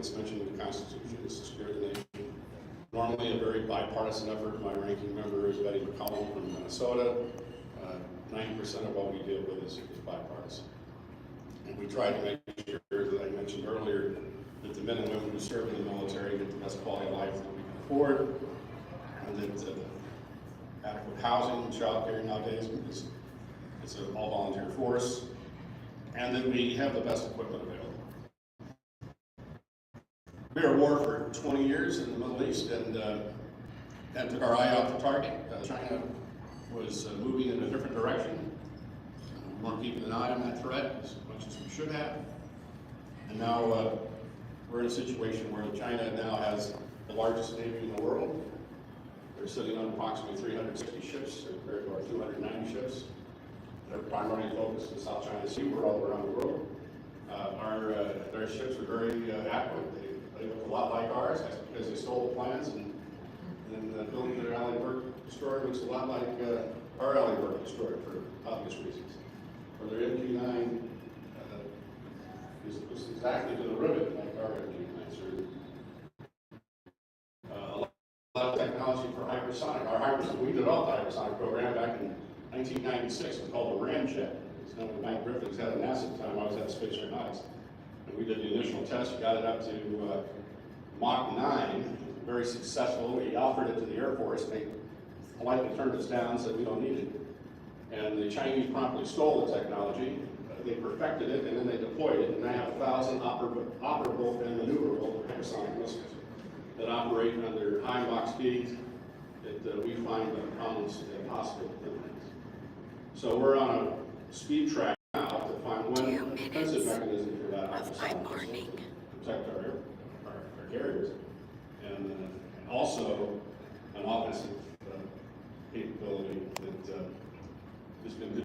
it's mentioned in the Constitution, is to secure the nation. Normally a very bipartisan effort. My ranking member is Betty McCollum from Minnesota. 90% of what we deal with is bipartisan. And we try to make sure, that I mentioned earlier, that the men and women who serve in the military get the best quality of life that we can afford, and that adequate housing and child care nowadays, because it's an all-volunteer force, and that we have the best equipment available. We were at war for 20 years in the Middle East, and took our eye off the target. China was moving in a different direction. We weren't keeping an eye on that threat as much as we should have. And now we're in a situation where China now has the largest navy in the world. They're sitting on approximately 360 ships compared to our 290 ships. They're primarily focused in the South China Sea. We're all around the world. Their ships are very accurate. They look a lot like ours. That's because they stole the plans, and building their Allied destroyer looks a lot like our Allied destroyer for obvious reasons. For their MQ-9 is exactly to the rivet like our MQ-9s. A lot of technology for hypersonic. We developed the hypersonic program back in 1996. It's called the Ramjet. It's known as Mike Griffin's head of NASA at the time. I was at Space Aeronautics. And we did the initial test, got it up to Mach 9, very successful. We offered it to the Air Force. They politely turned us down and said we don't need it. And the Chinese promptly stole the technology. They perfected it, and then they deployed it. And they have 1,000 operable and maneuverable hypersonic missiles that operate under high Mach speeds that we find almost impossible to implement. So we're on a speed track now to find one defensive mechanism for that hypersonic missile to protect our carriers, and also an offensive capability that has been